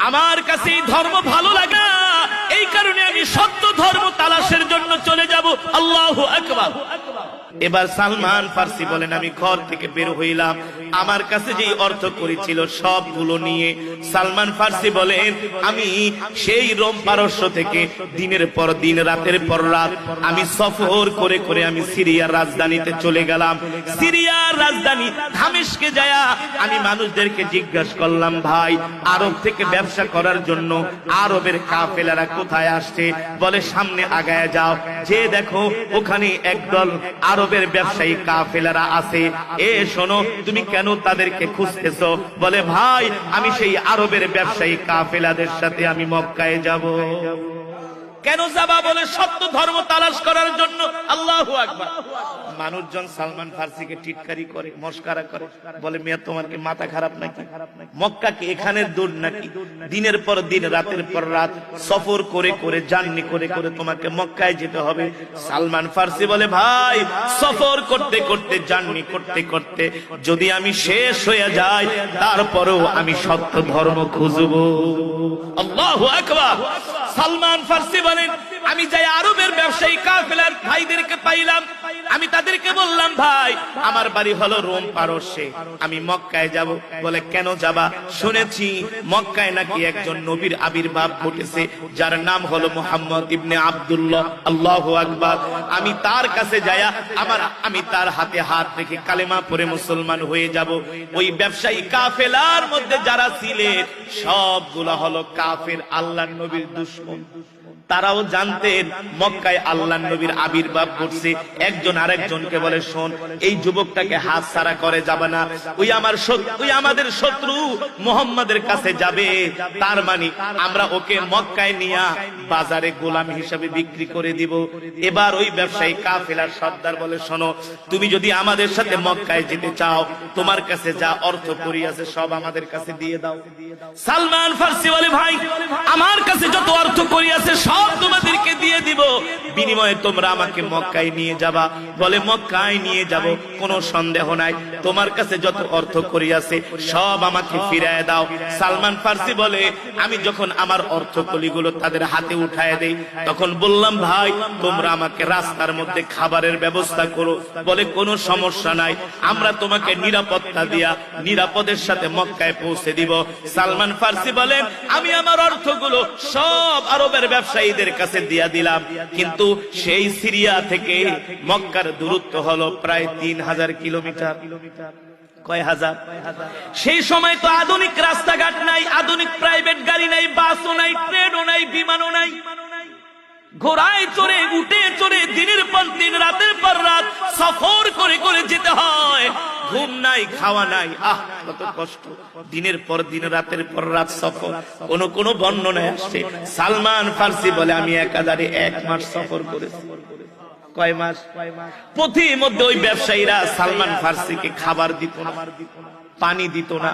আমার কাছে এই ধর্ম ভালো লাগে না, এই কারণে আমি সত্য ধর্ম তালাশের জন্য চলে যাব। আল্লাহু আকবার। এবার সালমান ফার্সি বলেন, আমি ঘর থেকে বের হইলাম, আমার কাছে যেই অর্থ করেছিল সবগুলো নিয়ে। সালমান ফার্সি বলেন, আমি সেই রোম পারস্য থেকে দিনের পর দিন রাতের পর রাত আমি সফর করে করে আমি সিরিয়ার রাজধানীতে চলে গেলাম। সিরিয়ার রাজধানী দামেস্কে যায়া আমি মানুষদেরকে জিজ্ঞাসা করলাম, ভাই আরব থেকে ব্যবসা করার জন্য আরবের কাফেলারা কোথায় আসছে? বলে সামনে আগায় যাও, যে দেখো ওখানে একদল আরবের ব্যবসায়ী কাফেলারা আছে। এ শোনো, তুমি কেন তাদেরকে খুঁজতেছো? বলে ভাই আমি সেই আরবের ব্যবসায়ী কাফেলাদের সাথে আমি মক্কায় যাব। কেন যাবা? বলে সত্য ধর্ম তালাশ করার জন্য। আল্লাহু আকবার। মানুষজন সালমান ফার্সিকে টিটকারি করে, মস্কারা করে, বলে মিয়া তোমার কি মাথা খারাপ নাকি? মক্কা কি এখানে দূর নাকি? দিনের পর দিন রাতের পর রাত সফর করে করে জার্নি করে করে তোমাকে মক্কায় যেতে হবে। সালমান ফার্সি বলে, ভাই সফর করতে করতে জার্নি করতে করতে যদি আমি শেষ হয়ে যাই, তারপরেও আমি সত্য ধর্ম খুঁজবো। আল্লাহু আকবার। সালমান ফার্সি বলেন, আমি যাই আরবের ব্যবসায়ী কাফেলার ভাইদেরকে পাইলাম, আমি তাদেরকে বললাম, ভাই আমার বাড়ি হলো রোম পারস্যে, আমি মক্কায় যাব। বলে কেন যাবা? শুনেছি মক্কায় নাকি একজন নবীর আবির্ভাব ঘটেছে যার নাম হলো মুহাম্মদ ইবনে আব্দুল্লাহ। আল্লাহু আকবার। আমি তার কাছে যায়া আমি তার হাতে হাত রেখে কালেমা পড়ে মুসলমান হয়ে যাব। ওই ব্যবসায়ী কাফেলার মধ্যে যারা ছিলেন সবগুলা হলো কাফের, আল্লাহর নবীর দুশমন। তারাও জানতেন মক্কায় আল্লাহর নবীর আবির্ভাব ঘটছে। একজন আরেকজনকে বলে, শোন এই যুবকটাকে হাত ছাড়া করে যাবে না, ওই আমাদের শত্রু মুহাম্মাদের কাছে যাবে, তার মানে আমরা ওকে মক্কায় নিয়ে বাজারে গোলাম হিসেবে বিক্রি করে দিব। এবার ওই ব্যবসায়ী কাফেলার সর্দার বলে, শোনো তুমি যদি আমাদের সাথে মক্কায় যেতে চাও, তোমার কাছে যা অর্থ করি আছে সব আমাদের কাছে দিয়ে দাও। সালমান ফার্সি বলে, ভাই আমার কাছে যত অর্থ করি আছে সব তোমাদেরকে দিয়ে দিব, বিনিময়ে তোমরা আমাকে মক্কায় নিয়ে যাবা। বলে মক্কায় নিয়ে যাব, কোনো সন্দেহ নাই, তোমার কাছে যত অর্থ করি আছে সব আমাকে ফিরায় দাও। সালমান ফার্সি বলে, আমি যখন আমার অর্থকলিগুলো তাদের হাতে উঠায় দেই, তখন বললাম, ভাই তোমরা আমাকে রাস্তার মধ্যে খাবারের ব্যবস্থা করো। বলে কোনো সমস্যা নাই, আমরা তোমাকে নিরাপত্তা দিয়া নিরাপদের সাথে মক্কায় পৌঁছে দিব। সালমান ফার্সি বলেন, আমি আমার অর্থগুলো সব আরবের ব্যবসায়ীদের কাছে দিয়া দিলাম, কিন্তু সেই সিরিয়া থেকে মক্কার দূরত্ব হলো প্রায় 3000 কিলোমিটার। কয় হাজার? সেই সময় তো আধুনিক রাস্তাঘাট নাই, আধুনিক প্রাইভেট গাড়ি নাই, বাসও নাই, ট্রেনও নাই, বিমানও নাই। ঘোড়ায় চড়ে উঠে চড়ে দিনের পর দিন রাতের পর রাত সফর করে করে যেতে হয়। ঘুম নাই, খাওয়া নাই, আহ কত কষ্ট। দিনের পর দিন রাতের পর রাত সফর। কোন বর্ণনায় আসছে সালমান ফার্সি বলে, আমি একাধারে 1 মাস সফর করেছি। কয় মাস? পথে মধ্যে ওই ব্যবসায়ীরা সালমান ফার্সিকে খাবার দিত না, পানি দিত না,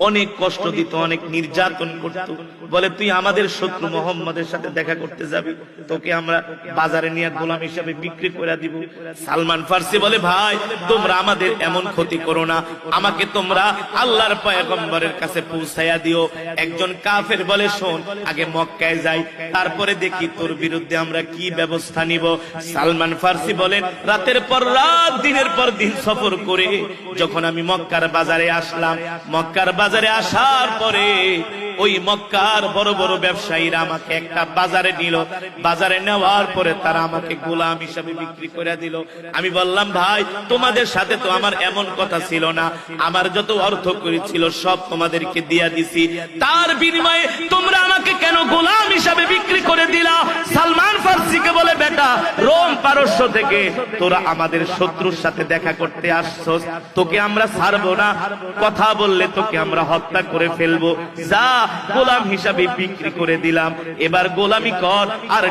অনেক কষ্ট দিত, অনেক নির্যাতন করত। বলে তুই আমাদের শত্রু মুহাম্মাদের সাথে দেখা করতে যাবি, তোকে আমরা বাজারে নিয়ে গোলাম হিসেবে বিক্রি করে দিব। সালমান ফার্সি বলে, ভাই তোমরা আমাদের এমন ক্ষতি করো না, আমাকে তোমরা আল্লাহর পয়গম্বরের কাছে পৌঁছাইয়া দিও। একজন কাফের বলে, শোন আগে মক্কায় যাই, তারপরে দেখি তোর বিরুদ্ধে আমরা কি ব্যবস্থা নিব। সালমান ফার্সি বলেন, রাতের পর রাত দিনের পর দিন সফর করে যখন আমি মক্কার বাজারে আসলাম, মক্কার বাজারে আসার পরে ওই মক্কার বড় বড় ব্যবসায়ীরা আমাকে একটা বাজারে নিল। বাজারে নেওয়ার পরে তারা আমাকে গোলাম হিসাবে বিক্রি করে দিল। আমি বললাম, ভাই তোমাদের সাথে তো আমার এমন কথা ছিল না, আমার যত অর্থ করেছিল সব তোমাদেরকে দিয়া দিছি, তার বিনিময়ে তোমরা আমাকে কেন গোলাম হিসাবে বিক্রি করে দিলা? সালমান ফার্সিকে বলে, বেটা রোম পারস্য থেকে তোরা আমাদের শত্রুর সাথে দেখা করতে আসছস, তোকে আমরা ছাড়বো না, কথা বললে তোকে আমরা হত্যা করে ফেলবো, যা গোলাম হিসাবে বিক্রি করে দিলাম, এবার গোলামি কর আর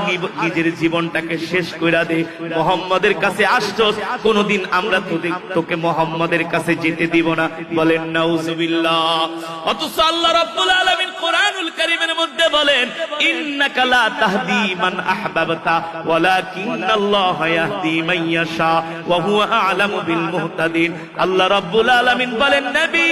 নিজের জীবনটাকে শেষ কইরা দে। মুহাম্মাদের কাছে আসছস, কোনদিন আমরা তোকে মুহাম্মাদের কাছে যেতে দিব না। বলেন নাউজুবিল্লাহ। অথচ আল্লাহ রাব্বুল আলামিন কোরআনুল কারীমের মধ্যে বলেন, ইন্নাকা লা তাহদি মান আহবাবতা ওয়ালাকিন্নাল্লাহা ইয়াহদি মান ইয়াশা ওয়া হুয়া আ'লামু বিল মুহতাদিন। আল্লাহ রাব্বুল আলামিন বলেন, নবী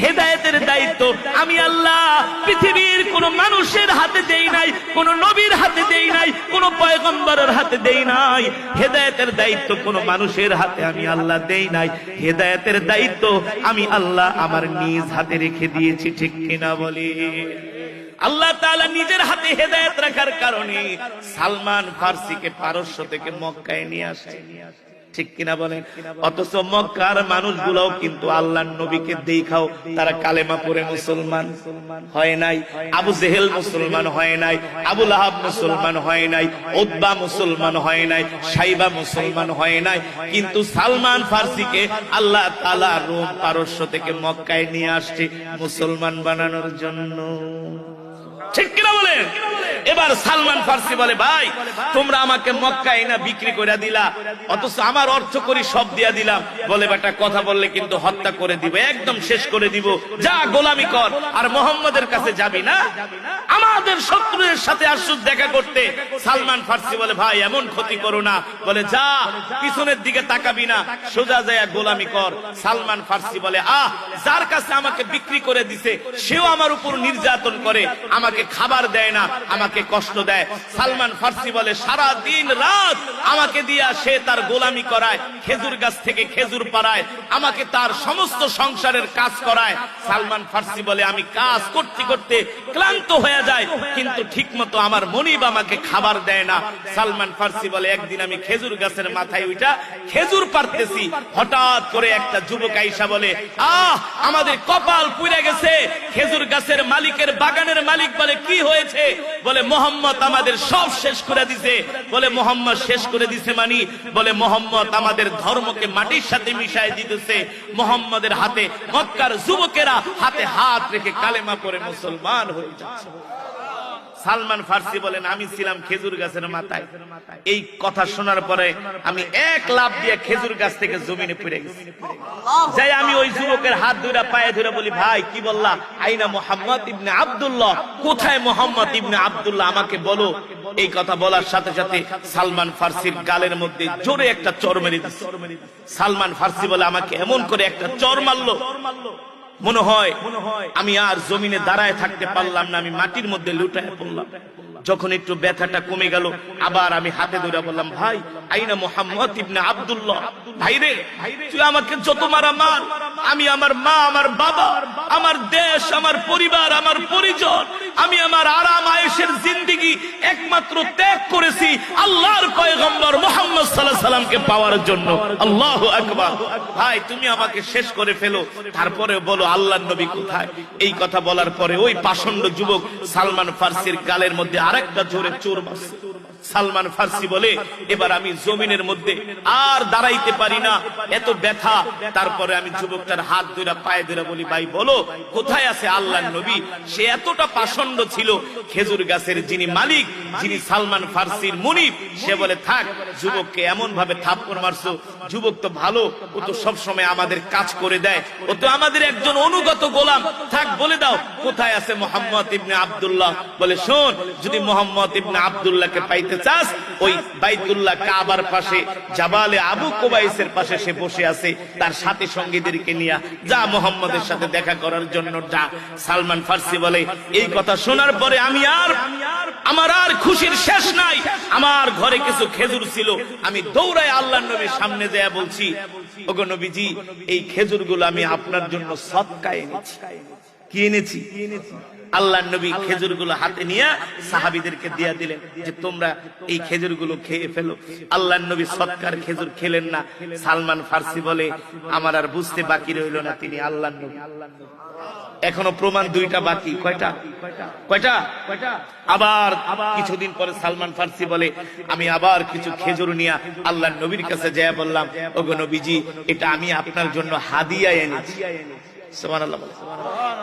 হেদায়েতের দায়িত্ব আমি আল্লাহ পৃথিবীর কোন মানুষের হাতে দেই নাই, কোন নবীর হাতে দেই নাই, কোন পয়গম্বরের হাতে দেই নাই। হেদায়েতের দায়িত্ব কোন মানুষের হাতে আমি আল্লাহ দেই নাই। হেদায়েতের দায়িত্ব আমি আল্লাহ আমার নিজ হাতে রেখে দিয়েছি। ঠিক কিনা বলি? আল্লাহ তাআলা নিজের হাতে হেদায়েত রাখার কারণে সালমান ফার্সিকে পারস্য থেকে মক্কায় নিয়ে আসে। ঠিক কিনা বলেন? অথচ মক্কার মানুষগুলোও কিন্তু আল্লাহর নবীকে দেখাও তারা কালেমা পড়ে মুসলমান হয় নাই। আবু জেহেল মুসলমান হয় নাই, আবু লাহাব মুসলমান হয় নাই, উতবা মুসলমান হয় নাই, সাইবা মুসলমান হয় নাই। কিন্তু সালমান ফার্সিকে আল্লাহ তাআলা রোম পারস্য থেকে মক্কায় নিয়ে আসছে মুসলমান বানানোর জন্য। ঠিক কিনা বলেন? এবার সালমান ফার্সি বলে, ভাই তোমরা আমাকে মক্কায় না বিক্রি করে দিলা, অথচ আমার অর্থ করি সব দিয়া দিলাম। বলে বেটা কথা বললে কিন্তু হত্যা করে দিব, একদম শেষ করে দিব। যা গোলামি কর, আর মোহাম্মদের কাছে যাবি না, আমাদের শত্রুদের সাথে আসুস দেখা করতে। সালমান ফার্সি বলে, ভাই এমন ক্ষতি করো না। বলে যা, পিছনের দিকে তাকাবি না, সোজা যায় গোলামি কর। সালমান ফার্সি বলে, যার কাছে আমাকে বিক্রি করে দিছে সেও আমার উপর নির্যাতন করে, আমাকে খাবার দেয় না, আমাকে কষ্ট দেয়। সালমান ফার্সি বলে, সারা দিন রাত আমাকে দিয়া সে তার গোলামি করায়, খেজুর গাছ থেকে খেজুর পাড়ায়, আমাকে তার সমস্ত সংসারের কাজ করায়। সালমান ফার্সি বলে, আমি কাজ করতে করতে ক্লান্ত হয়ে যায়, কিন্তু ঠিক মতো আমার মনিব আমাকে খাবার দেয় না। সালমান ফার্সি বলে, একদিন আমি খেজুর গাছের মাথায় উঠা খেজুর পাড়তেছি, হঠাৎ করে একটা যুবক আইসা বলে, আমাদের কপাল পুড়ে গেছে। খেজুর গাছের মালিকের বাগানের মালিক বলে, কি হয়েছে? বলে, মোহাম্মদ আমাদের সব শেষ করে দিছে। বলে, মোহাম্মদ শেষ করে দিছে মানি? বলে, মোহাম্মদ আমাদের ধর্মকে মাটির সাথে মিশায় দিতেছে। মোহাম্মদের হাতে মক্কার যুবকেরা হাতে হাত রেখে কালেমা পড়ে মুসলমান হয়ে যাচ্ছে। সালমান ফার্সি বলেন, আমি ছিলাম খেজুর গাছের মাথায়। এই কথা শোনার পরে আমি এক লাফ দিয়ে খেজুর গাছ থেকে জমিনে পড়ে গেছি। যাই আমি ওই যুবকের হাত ধরে পায়ে ধরে বলি, ভাই কি বললা? আইনা মুহাম্মদ ইবনে আব্দুল্লাহ, কোথায় মোহাম্মদ ইবনে আব্দুল্লাহ, আমাকে বলো। এই কথা বলার সাথে সাথে সালমান ফার্সির গালের মধ্যে জোরে একটা চর মেরে দিচ্ছে। সালমান ফার্সি বলে, আমাকে এমন করে একটা চর মারলো, মনে হয় আমি আর জমিনে দাঁড়ায় থাকতে পারলাম না, আমি মাটির মধ্যে লুটায় পড়লাম। যখন একটু ব্যথাটা কমে গেল, আবার আমি হাতে ধরে বললাম, ভাই আইনা মুহাম্মদ ইবনে আব্দুল্লাহ, ভাই রে তুই আমাকে যত মারা মার, আমি আমার মা, আমার বাবা, আমার দেশ, আমার পরিবার, আমার পরিজন, আমি আমার আরাম আয়েশের জিন্দেগি একমাত্র ত্যাগ করেছি আল্লাহর পয়গম্বর মুহাম্মদ সাল্লাল্লাহু আলাইহি সাল্লামকে পাওয়ার জন্য। আল্লাহু আকবার। ভাই তুমি আমাকে শেষ করে ফেলো, তারপরে বলো আল্লাহর নবী কোথায়? এই কথা বলার পরে ওই পাষণ্ড যুবক সালমান ফার্সির গালের মধ্যে আরেকটা জোরে চোর মারছে। সালমান ফার্সি বলে, এবার আমি জমিনের মধ্যে আর দাঁড়াইতে পারি না, এত ব্যথা। তারপরে আমি যুবকটার হাত ধরে পায়ে ধরে বলি, ভাই বলো কোথায় আছে আল্লাহর নবী? সে এতটা পাষণ্ড ছিল, খেজুর গাছের যিনি মালিক, যিনি সালমান ফার্সির মুনিব, সে বলে, থাক, যুবককে এমন ভাবে থাপ্পড় মারছো, যুবক তো ভালো, ও তো সবসময় আমাদের কাজ করে দেয়, ও তো আমাদের একজন অনুগত গোলাম, থাক বলে দাও কোথায় আছে মুহাম্মদ ইবনে আব্দুল্লাহ। বলে, শোন, যদি মুহাম্মদ ইবনে আব্দুল্লাহকে পাইতে চাস, ওই বাইতুল্লাহ কাবার পাশে জাবালে আবু কুবাইসের পাশে সে বসে আছে, তার সাথী সঙ্গীদেরকে নিয়ে যা মুহাম্মদের সাথে দেখা করার জন্য যা। সালমান ফার্সি বলে, এই কথা শোনার পরে আমার আর খুশির শেষ নাই। আমার ঘরে কিছু খেজুর ছিল, আমি দৌড়ায় আল্লাহর নবীর সামনে যেয়ে বলছি, ওগো নবীজি, এই খেজুরগুলো আমি আপনার জন্য সদকা এনেছি। কি এনেছি? আল্লাহর নবী খেজুরগুলো হাতে নিয়ে সাহাবীদেরকে দিয়ে দিলেন যে তোমরা এই খেজুরগুলো খেয়ে ফেলো। আল্লাহর নবী সদকার খেজুর খেলেন না। সালমান ফার্সি বলে, আমার আর বুঝতে বাকি রইল না তিনি আল্লাহর নবী। এখনো প্রমাণ দুইটা বাকি। কয়টা? আবার কিছুদিন পরে সালমান ফার্সি বলে, আমি আবার কিছু খেজুর নিয়ে আল্লাহর নবীর কাছে যেয়ে বললাম, ওগো নবীজি, এটা আমি আপনার জন্য হাদিয়া এনেছি। সুবহানাল্লাহ।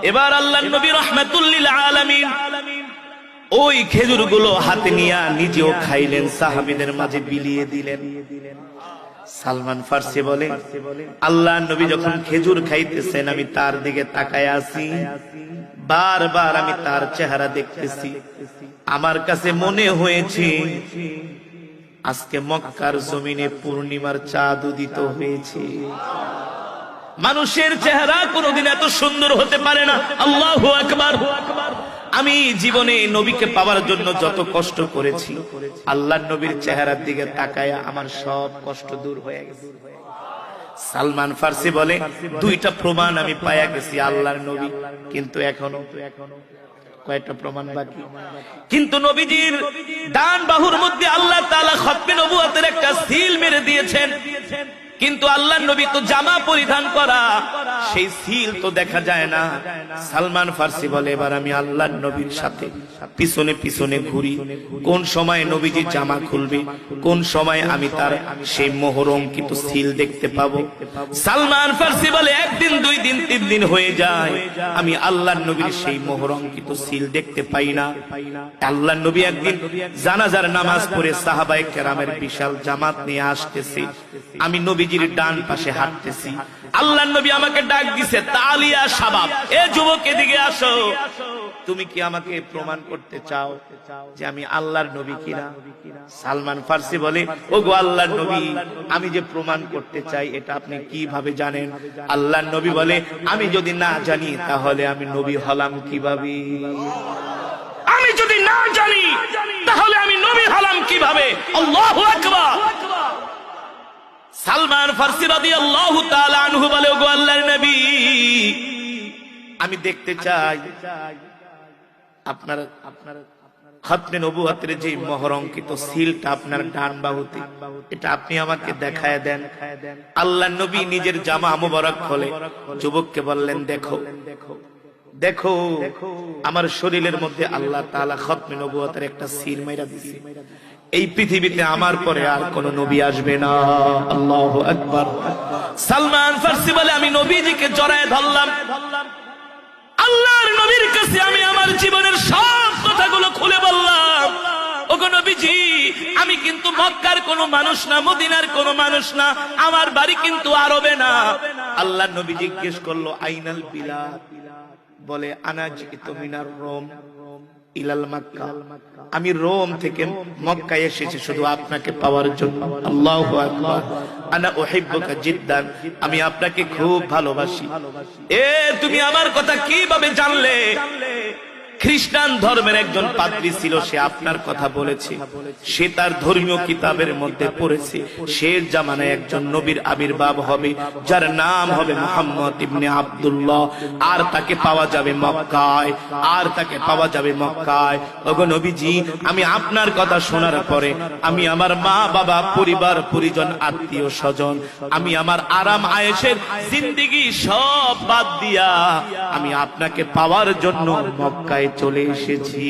এবার আল্লাহর নবী রাহমাতুল লিল আলামিন ওই খেজুরগুলো হাতে নিয়ে নিজেও খাইলেন, সাহাবীদের মাঝে বিলিয়ে দিলেন। সালমান ফার্সি বলে, আল্লাহর নবী যখন খেজুর খাইতেছেন, আমি তার দিকে তাকায় আছি, বারবার আমি তার চেহারা দেখতেছি। আমার কাছে মনে হয়েছে আজকে মক্কার জমিনে পূর্ণিমার চাঁদ উদিত হয়েছে। মানুষের চেহারা কোনদিন এত সুন্দর হতে পারে না। আল্লাহু আকবার। আমি জীবনে নবীকে পাওয়ার জন্য যত কষ্ট করেছি, আল্লাহর নবীর চেহারার দিকে তাকায়া আমার সব কষ্ট দূর হয়ে গেছে। সালমান ফার্সি বলে, দুইটা প্রমাণ আমি পাইয়া গেছি আল্লাহর নবী, কিন্তু এখনো কয়েকটা প্রমাণ বাকি। কিন্তু নবীজির ডান বাহুর মধ্যে আল্লাহ তাআলা খতমে নবুয়তের একটা সিল মেরে দিয়েছেন, কিন্তু আল্লাহর নবী তো জামা পরিধান করা, সেই সিল তো দেখা যায় না। সালমান ফার্সি বলে, এবার আমি আল্লাহর নবীর সাথে পিছনে পিছনে ঘুরি, কোন সময় নবীজি জামা খুলবে, কোন সময় আমি তার সেই মোহর অঙ্কিত সিল দেখতে পাবো। সালমান ফার্সি বলে, একদিন, 2 দিন, 3 দিন হয়ে যায়, আমি আল্লাহর নবীর সেই মোহর অঙ্কিত সিল দেখতে পাই না। আল্লাহর নবী একদিন জানাজার নামাজ পড়ে সাহাবায়ে কেরামের বিশাল জামাত নিয়ে আসতেছি, আমি নবীজির ডান পাশে হাঁটতেছি, আল্লাহর নবী আমাকে ডাক দিছে, তালিয়া শাবাব, এ যুবক এদিকে আসো, তুমি কি আমাকে প্রমাণ করতে চাও যে আমি আল্লাহর নবী কিনা? সালমান ফার্সি বলে, ওগো আল্লাহর নবী, আমি যে প্রমাণ করতে চাই এটা আপনি কিভাবে জানেন? আল্লাহর নবী বলে, আমি যদি না জানি তাহলে আমি নবী হলাম কিভাবে? আমি যদি না জানি তাহলে আমি নবী হলাম কিভাবে? আল্লাহু আকবার। সালমান ফার্সি রাদিয়াল্লাহু তাআলা আনহু বলে, ওগো আল্লাহর নবী, আমি দেখতে চাই আপনার খতমে নবুয়তের যে মোহর অঙ্কিত সিলটা আপনার ডান বাহুতে, এটা আপনি আমাকে দেখায় দেন। আল্লাহর নবী নিজের জামা মুবারক খোলে, যুবককে বললেন, দেখো দেখো, আমার শরীরের মধ্যে আল্লাহ তাআলা খতমে নবুয়তের একটা সিল মাইরা দিয়েছে, এই পৃথিবীতে আমার পরে আর কোন নবী আসবে না। আল্লাহু আকবার। সালমান ফার্সি বলে, আমি নবীজিকে জড়ায় ধরলাম, আল্লাহর নবীর কাছে আমি আমার জীবনের সব কথাগুলো খুলে বললাম, ওগো নবীজি, আমি কিন্তু মক্কার কোনো মানুষ না, মদিনার কোনো মানুষ না, আমার বাড়ি কিন্তু আরবে না। আল্লাহর নবী জিজ্ঞেস করলো, আইনাল বিলাদ? বলে, আনা জিতু মিনার রোম ইলাল মক্কা, আমি রোম থেকে মক্কায় এসেছি শুধু আপনাকে পাওয়ার জন্য। আল্লাহু আকবার। আনা উহিব্বুকা জিদ্দান, আমি আপনাকে খুব ভালোবাসি। এ তুমি আমার কথা কিভাবে জানলে? খ্রিস্টান ধর্মের একজন পাদ্রী ছিল, সে আপনার কথা বলেছে, সে তার ধর্মীয় কিতাবের মধ্যে পড়েছে শেষ জামানায় একজন নবীর আবির্ভাব হবে, যার নাম হবে মুহাম্মদ ইবনে আব্দুল্লাহ, আর তাকে পাওয়া যাবে মক্কায়, আর তাকে পাওয়া যাবে মক্কায়। ওগো নবীজি, আমি আপনার কথা শোনার পরে আমি আমার মা বাবা, পরিবার পরিজন, আত্মীয় স্বজন, আমি আমার আরাম আয়েশের জিন্দেগি সব বাদ দিয়া আমি আপনাকে পাওয়ার জন্য মক্কায় চলে এসেছি।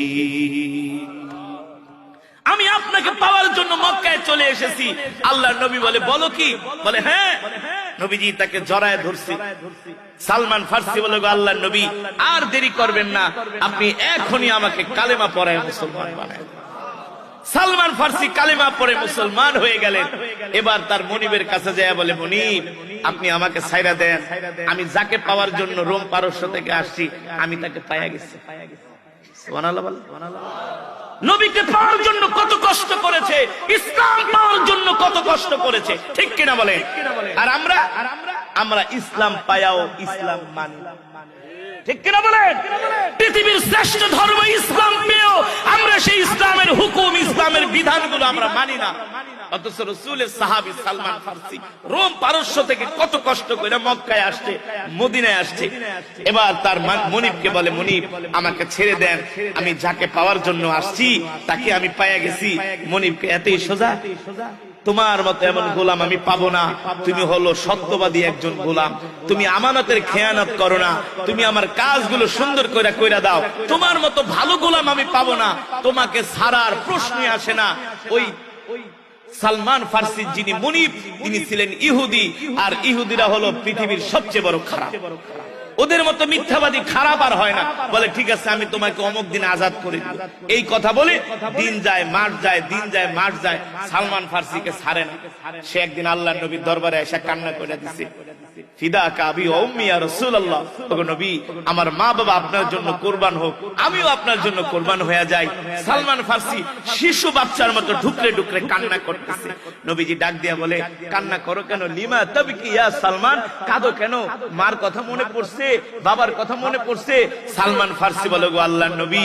আমি আপনাকে পাওয়ার জন্য মক্কায় চলে এসেছি। আল্লাহর নবী বলে, বলো কি? বলে, হ্যাঁ। নবীজি তাকে জড়ায় ধরছে। সালমান ফার্সি বলে, আল্লাহর নবী, আর দেরি করবেন না, আপনি এখনই আমাকে কালেমা পড়ায় মুসলমান বানায়। সালমান ফার্সি কালেমা পড়ে মুসলমান হয়ে গেলেন। এবার তার মনিবের কাছে যায়, বলে, মনিব, আপনি আমাকে ছাইরা দেন, আমি যাকে পাওয়ার জন্য রোম পারস্য থেকে আসছি, আমি তাকে পাইয়া গেছি। সুবহানাল্লাহ বল। নবীকে পাওয়ার জন্য কত কষ্ট করেছে, ইসলাম পাওয়ার জন্য কত কষ্ট করেছে, ঠিক কিনা বলে? আর আমরা ইসলাম পায়াও ইসলাম মানি, ঠিক কিনা বলেন? পৃথিবীর শ্রেষ্ঠ ধর্ম ইসলাম পেয়েও আমরা সেই ইসলামের হুকুম, ইসলামের বিধানগুলো আমরা মানি না। অথচ রাসূলের সাহাবী সালমান ফার্সি রোম পারস্য থেকে কত কষ্ট করে মক্কায় আসছে, মদিনায় আসছে। এবার তার মনিবকে বলে, মনিব, আমাকে ছেড়ে দেন, আমি যাকে পাওয়ার জন্য আসছি তাকে আমি পাইয়া গেছি। মনিবকে এতই সোজা, তোমার মতো এমন গোলাম আমি পাবো না, তুমি হলো সত্যবাদী একজন গোলাম, তুমি আমানতের খেয়ানত করো না, তুমি আমার কাজগুলো সুন্দর করে কইরা দাও, তোমার মতো ভালো গোলাম আমি পাবো না, তোমাকে ছাড়ার প্রশ্নই আসে না। ওই সালমান ফার্সি যিনি মুনিব, তিনি ছিলেন ইহুদি, আর ইহুদিরা হলো পৃথিবীর সবচেয়ে বড় খারাপ। ওদের মতো মিথ্যাবাদী খারাপ আর হয় না। বলে, ঠিক আছে, আমি তোমাকে অমুক দিন আজাদ করে দিব। এই কথা বলে দিন যায় মাস যায়, দিন যায় মাস যায়, সালমান ফার্সিকে ছাড়ে না। সে একদিন আল্লাহর নবীর দরবারে এসে কান্না করে দিছে, ফিদাকা আবি ওয়া উম্মি ইয়া রাসূলুল্লাহ, ওগো নবী, আমার মা বাবা আপনার জন্য কুরবান হোক, আমিও আপনার জন্য কুরবান হয়ে যাই। সালমান ফার্সি শিশু বাচ্চার মতো ঢুকরে ঢুকরে কান্না করতেছে। নবীজি ডাক দিয়া বলে, কান্না করো কেন? লিমা তাবকি ইয়া সালমান, কাঁদো কেন? মার কথা মনে পড়ছে, বাবার কথা মনে পড়ছে? সালমান ফার্সি বলে, গো আল্লাহর নবী,